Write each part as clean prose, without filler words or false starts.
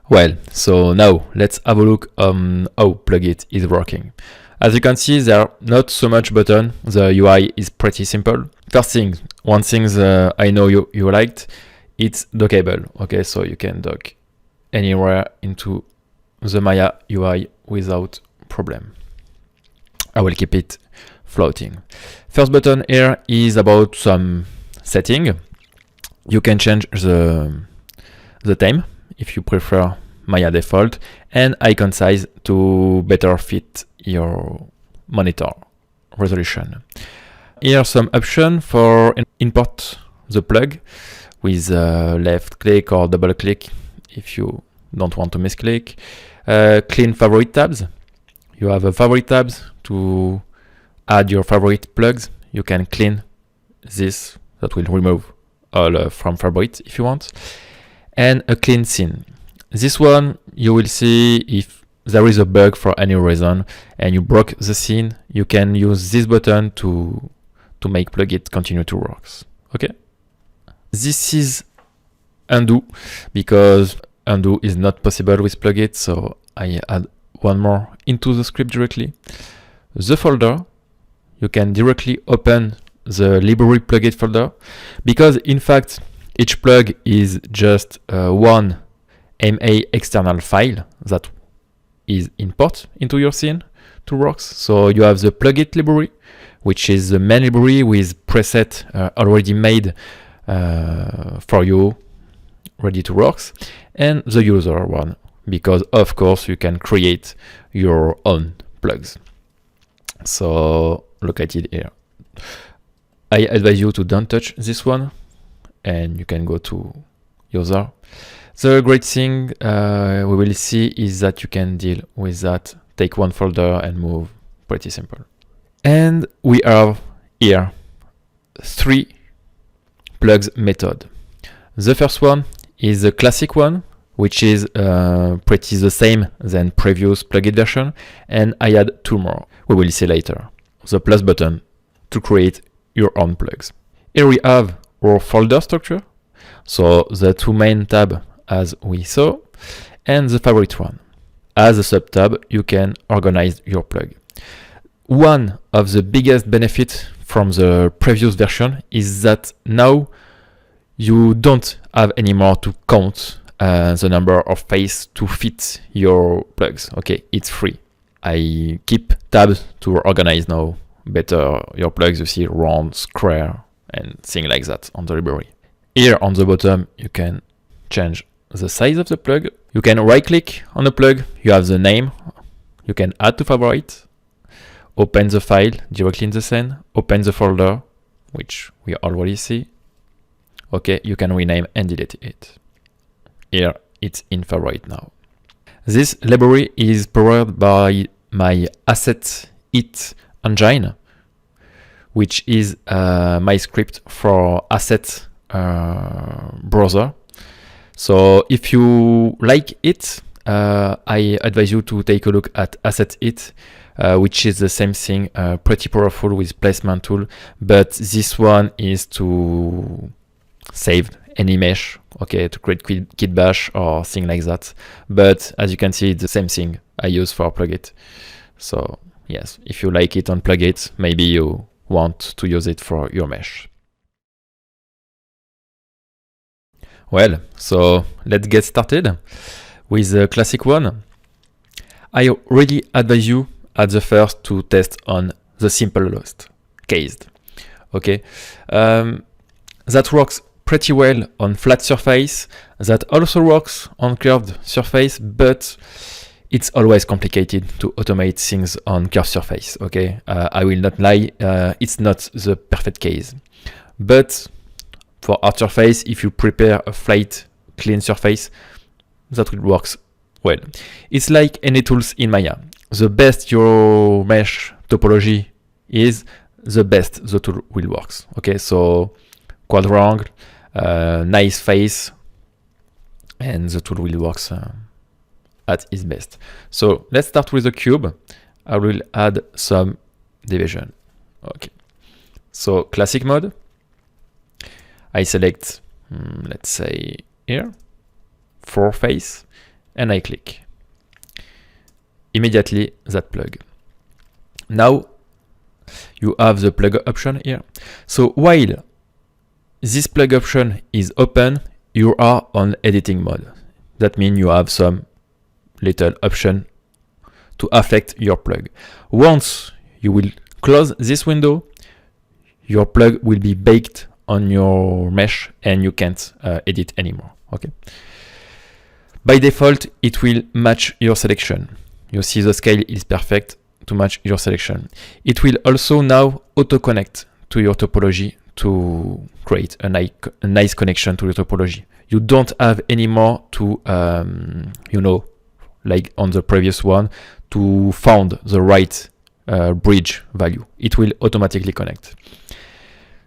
Well, so now let's have a look how PlugIt is working. As you can see, there are not so much buttons. The UI is pretty simple. First thing, one thing I know you liked, it's dockable. Okay, so you can dock anywhere into the Maya UI without problem. I will keep it floating. First button here is about some setting. You can change the theme if you prefer Maya default and icon size to better fit your monitor resolution. Here are some options for import the plug with left click or double click if you don't want to misclick. Clean favorite tabs. You have a favorite tabs to add your favorite plugs. You can clean this, that will remove all from favorite if you want. And a clean scene. This one you will see if there is a bug for any reason and you broke the scene, you can use this button to make PlugIt continue to work. Okay. This is undo because undo is not possible with PlugIt, so I add one more into the script directly. The folder, you can directly open the library PlugIt folder because in fact each plug is just one MA external file that is import into your scene to work. So you have the PlugIt library, which is the main library with preset already made for you, ready to work, and the user one, because of course you can create your own plugs. So look at it here. I advise you to don't touch this one and you can go to user. The great thing we will see is that you can deal with that, take one folder and move, pretty simple. And we have here 3 plugs method. The first one is the classic one, which is pretty the same than previous PlugIt version, and I add 2 more. We will see later. The plus button to create your own plugs. Here we have our folder structure, so the 2 main tabs as we saw, and the favorite one. As a sub-tab, you can organize your plug. One of the biggest benefits from the previous version is that now you don't have anymore to count the number of faces to fit your plugs. Okay, it's free. I keep tabs to organize now better your plugs. You see round, square, and things like that on the library. Here on the bottom, you can change the size of the plug. You can right click on the plug. You have the name. You can add to favorite. Open the file directly in the scene. Open the folder, which we already see. Okay, you can rename and delete it. Here it's in favorite now. This library is powered by my AssetIt engine, which is my script for asset browser. So if you like it, I advise you to take a look at AssetIt, which is the same thing, pretty powerful with placement tool, but this one is to save any mesh, okay, to create kit bash or thing like that. But as you can see, it's the same thing I use for PlugIt. So yes, if you like it on PlugIt, maybe you want to use it for your mesh. Well, so let's get started with the classic one. I really advise you at the first to test on the simplest case. Okay, that works pretty well on flat surface. That also works on curved surface, but it's always complicated to automate things on curved surface. Okay, I will not lie, it's not the perfect case, but for hard surface, if you prepare a flat, clean surface, that will work well. It's like any tools in Maya. The best your mesh topology is, the best the tool will work. Okay, so quadrangle, nice face, and the tool will work at its best. So let's start with the cube. I will add some division. Okay, so classic mode. I select, let's say here, 4 face, and I click. Immediately that plug. Now you have the plug option here. So while this plug option is open, you are on editing mode. That means you have some little option to affect your plug. Once you will close this window, your plug will be baked on your mesh and you can't edit anymore. Okay. By default, it will match your selection. You see the scale is perfect to match your selection. It will also now auto-connect to your topology to create a nice connection to your topology. You don't have anymore to, like on the previous one, to find the right bridge value. It will automatically connect.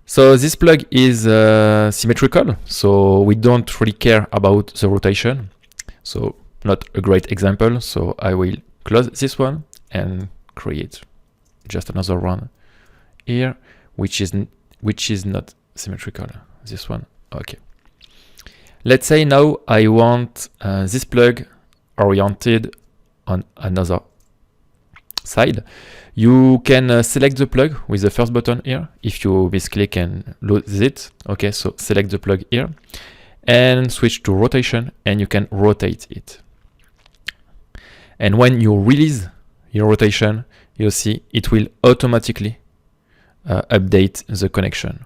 So this plug is symmetrical, so we don't really care about the rotation. So not a great example. So I will close this one and create just another one here, which is not symmetrical. This one, okay. Let's say now I want this plug oriented on another side. You can select the plug with the first button here. If you misclick and lose it, okay, so select the plug here and switch to rotation and you can rotate it. And when you release your rotation, you see it will automatically update the connection,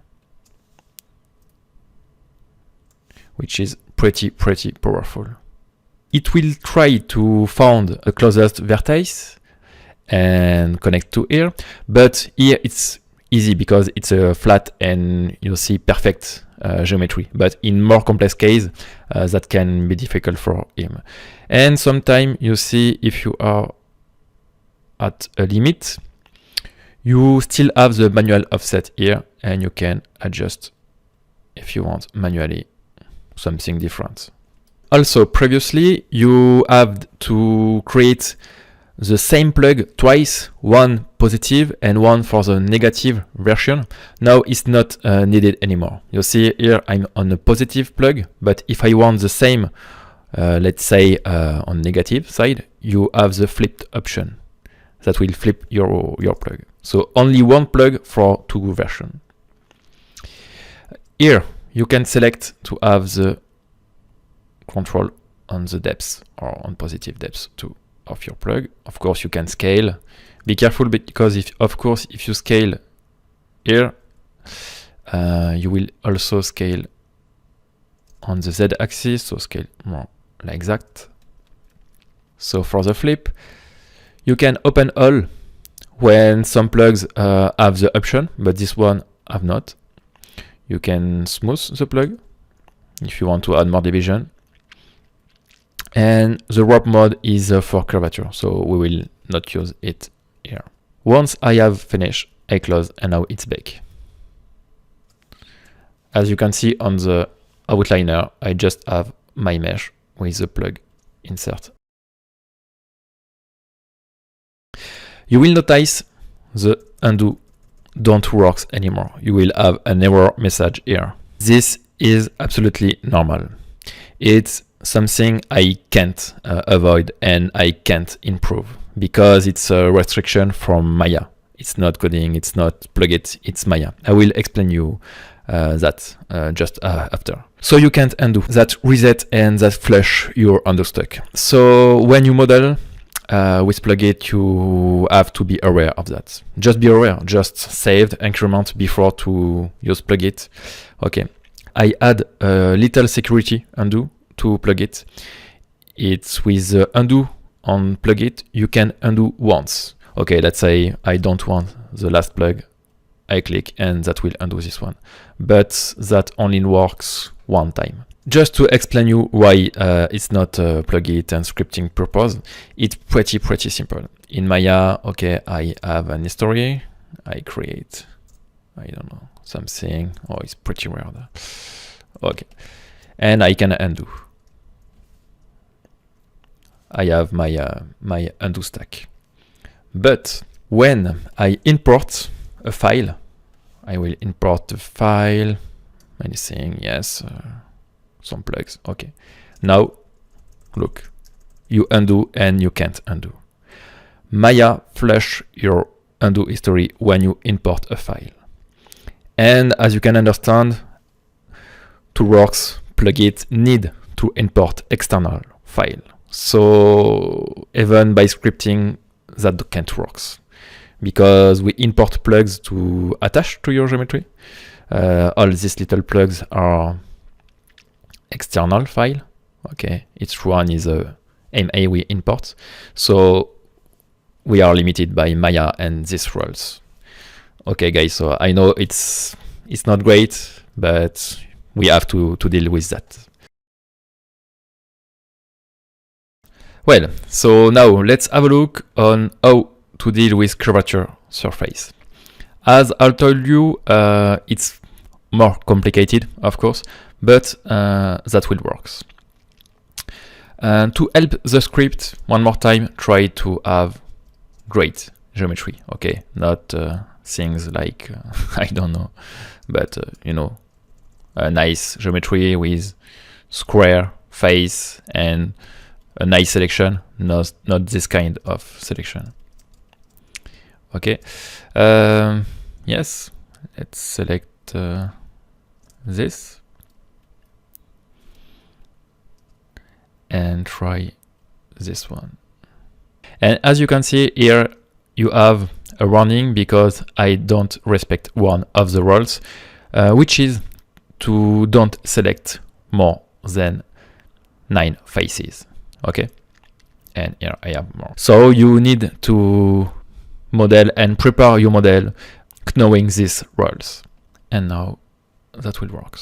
which is pretty powerful. It will try to find a closest vertex and connect to here, but here it's easy because it's a flat and you see perfect geometry. But in more complex case, that can be difficult for him. And sometimes you see if you are at a limit, you still have the manual offset here and you can adjust if you want manually something different. Also, previously you have to create the same plug twice, one positive and one for the negative version. Now it's not needed anymore. You see here I'm on a positive plug, but if I want the same, let's say on negative side, you have the flipped option that will flip your plug. So only one plug for two versions. Here you can select to have the control on the depth or on positive depth too of your plug. Of course you can scale. Be careful because if you scale here, you will also scale on the Z axis, so scale more like that. So for the flip, you can open all when some plugs have the option, but this one have not. You can smooth the plug if you want to add more division. And the warp mode is for curvature, so we will not use it here. Once I have finished, I close and now it's back. As you can see on the outliner, I just have my mesh with the plug insert. You will notice the undo don't work anymore. You will have an error message here. This is absolutely normal. It's something I can't avoid and I can't improve because it's a restriction from Maya. It's not coding, it's not PlugIt, it's Maya. I will explain you that just after. So you can't undo that reset and that flush your undo stack. So when you model with PlugIt, you have to be aware of that. Just be aware, just save the increment before to use PlugIt. Okay, I add a little security undo to PlugIt. It's with undo on PlugIt, you can undo once. Okay, let's say I don't want the last plug. I click and that will undo this one. But that only works one time. Just to explain you why it's not PlugIt and scripting purpose, it's pretty simple. In Maya, okay, I have an history. I create, I don't know, something. Oh, it's pretty weird. Okay, and I can undo. I have my undo stack. But when I import a file, I will import the file, anything, yes, some plugs. Okay, now look, you undo and you can't undo. Maya flush your undo history when you import a file. And as you can understand, Toolworks PlugIt need to import external file. So even by scripting, that can't work, because we import plugs to attach to your geometry. All these little plugs are external file. Okay, each one is a MA we import. So we are limited by Maya and these rules. Okay, guys, so I know it's not great, but we have to deal with that. Well, so now let's have a look on how to deal with curvature surface. As I told you, it's more complicated, of course, but that will work. And to help the script, one more time, try to have great geometry, okay? Not things like, I don't know, but you know, a nice geometry with square face and a nice selection, not this kind of selection. Okay, yes, let's select this and try this one. And as you can see here, you have a warning because I don't respect one of the rules, which is to don't select more than 9 faces. Okay, and here I have more. So you need to model and prepare your model knowing these rules. And now that will work.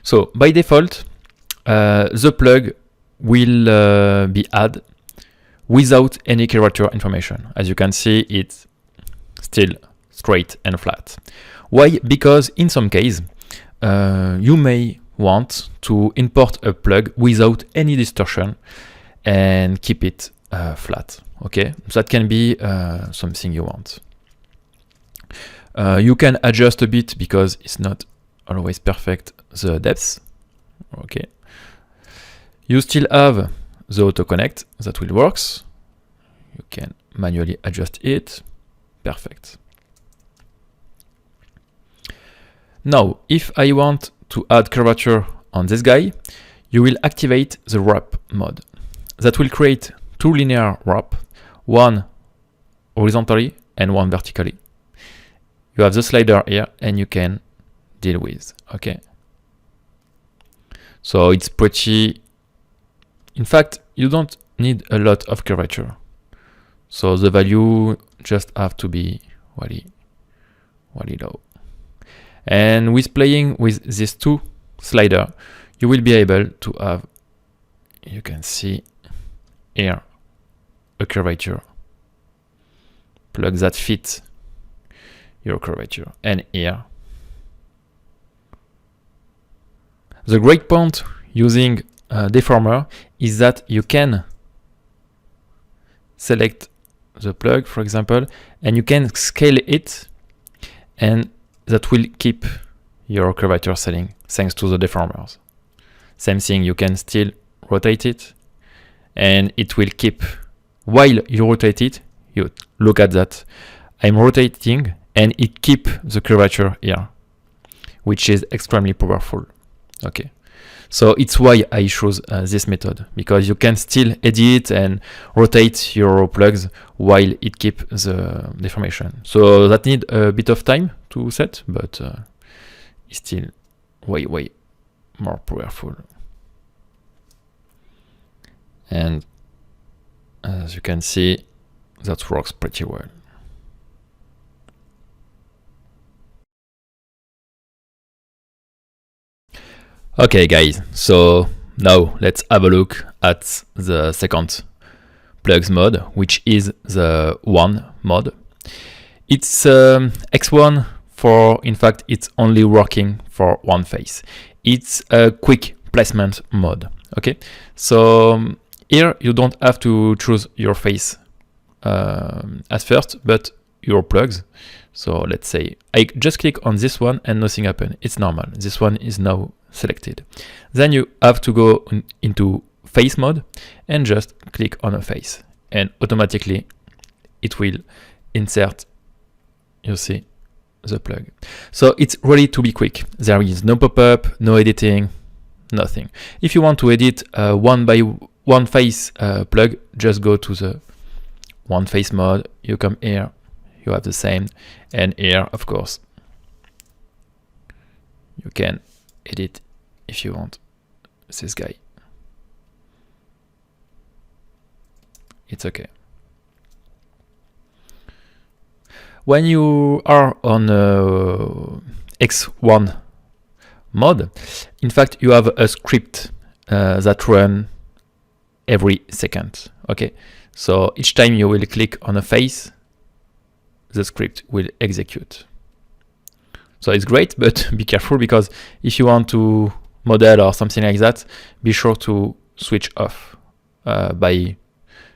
So by default, the plug will be added without any curvature information. As you can see, it's still straight and flat. Why? Because in some case, you may want to import a plug without any distortion and keep it flat. Okay, that can be something you want. You can adjust a bit because it's not always perfect, the depth. Okay, you still have the auto connect that will work. You can manually adjust it. Perfect. Now, if I want to add curvature on this guy, you will activate the wrap mode. That will create 2 linear wrap, one horizontally and one vertically. You have the slider here and you can deal with. Okay. So it's pretty, in fact, you don't need a lot of curvature. So the value just have to be really low. And with playing with these 2 sliders, you will be able to have, you can see here, a curvature plug that fits your curvature. And here, the great point using a deformer is that you can select the plug, for example, and you can scale it, and that will keep your curvature setting thanks to the deformers. Same thing, you can still rotate it and it will keep, while you rotate it, you look at that, I'm rotating and it keep the curvature here, which is extremely powerful. Okay, so it's why I choose this method, because you can still edit and rotate your plugs while it keep the deformation. So that need a bit of time to set, but it's still way more powerful. And as you can see, that works pretty well. Okay guys, so now let's have a look at the second plugs mode, which is the one mode. It's X1 for, in fact, it's only working for one face. It's a quick placement mode. Okay, so here you don't have to choose your face at first, but your plugs. So let's say I just click on this one and nothing happened. It's normal. This one is now selected. Then you have to go into face mode and just click on a face, and automatically it will insert, you see, the plug. So it's ready to be quick. There is no pop-up, no editing, nothing. If you want to edit one by one face plug, just go to the one face mode, you come here, you have the same, and here, of course, you can edit if you want this guy. It's okay. When you are on X1 mode, in fact, you have a script that run every second. Okay, so each time you will click on a face, the script will execute. So it's great, but be careful, because if you want to model or something like that, be sure to switch off by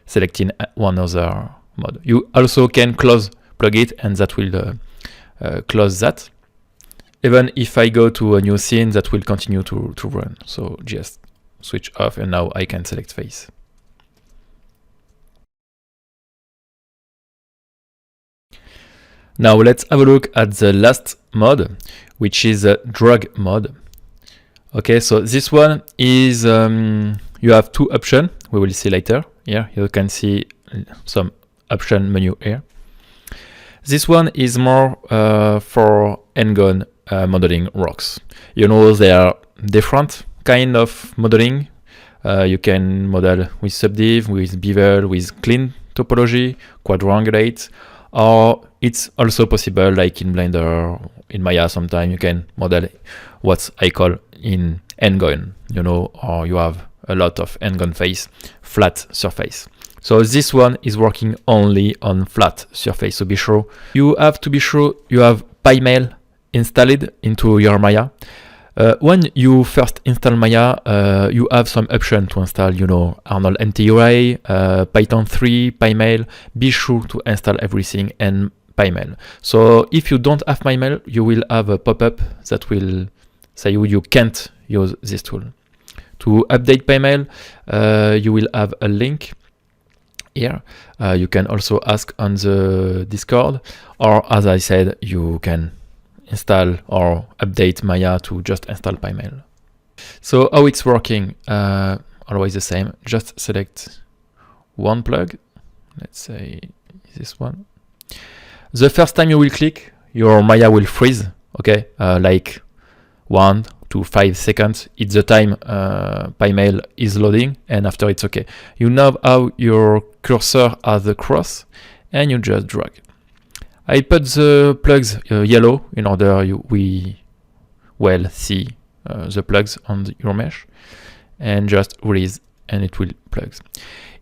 selecting one other mode. You also can close PlugIt, and that will close that. Even if I go to a new scene, that will continue to run. So just switch off, and now I can select face. Now let's have a look at the last mode, which is a drag mode. Okay, so this one is, you have two options. We will see later. Here you can see some option menu here. This one is more for Ngon modeling rocks. You know, there are different kind of modeling. You can model with subdiv, with bevel, with clean topology, quadrangulate, or it's also possible, like in Blender, in Maya, sometimes you can model what I call in Ngon, you know, or you have a lot of Ngon face, flat surface. So this one is working only on flat surface. So be sure, you have to be sure you have PyMail installed into your Maya. When you first install Maya, you have some option to install, you know, Arnold NT-Array, Python 3, PyMail. Be sure to install everything and PyMail. So if you don't have PyMail, you will have a pop-up that will say you can't use this tool. To update PyMail, you will have a link here. You can also ask on the Discord, or as I said, you can install or update Maya to just install PyMail. So how it's working, always the same. Just select one plug. Let's say this one. The first time you will click, your Maya will freeze. Okay, like 1 to 5 seconds. It's the time PyMail is loading, and after it's okay. You know how your cursor has the cross, and you just drag. I put the plugs yellow in order we well see the plugs on your mesh, and just release, and it will plugs.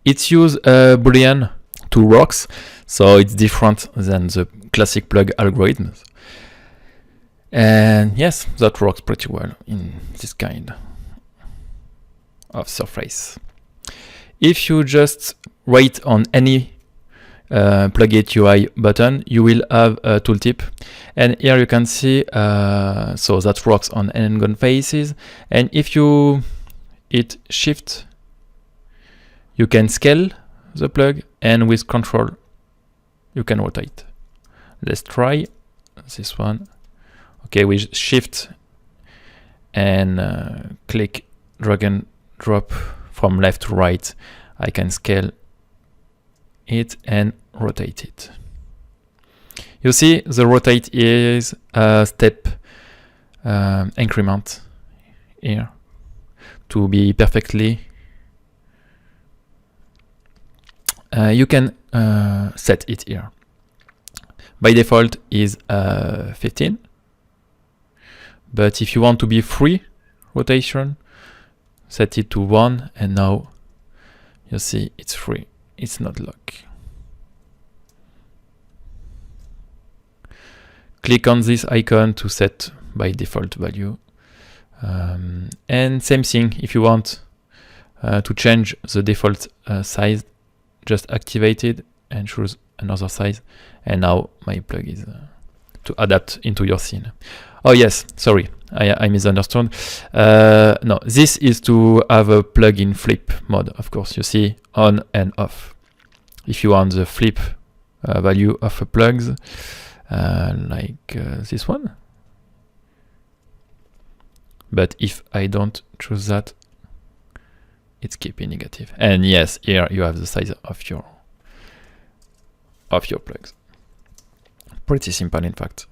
It's use Boolean to rocks, so it's different than the classic plug algorithms. And yes, that works pretty well in this kind of surface. If you just write on any PlugIt UI button, you will have a tooltip, and here you can see so that works on Ngon faces. And if you hit shift, you can scale the plug, and with control you can rotate. Let's try this one. Okay, with shift and click, drag and drop from left to right, I can scale it and rotate it. You see, the rotate is a step increment here to be perfectly. You can set it here. By default is 15. But if you want to be free rotation, set it to 1, and now you see it's free. It's not lock. Click on this icon to set by default value. And same thing, if you want to change the default size, just activate it and choose another size. And now my plug is to adapt into your scene. Oh yes, sorry, I misunderstood. No, this is to have a plugin flip mode. Of course, you see on and off. If you want the flip value of a plugs, like this one. But if I don't choose that, it's keeping negative. And yes, here you have the size of your plugs. Pretty simple, in fact.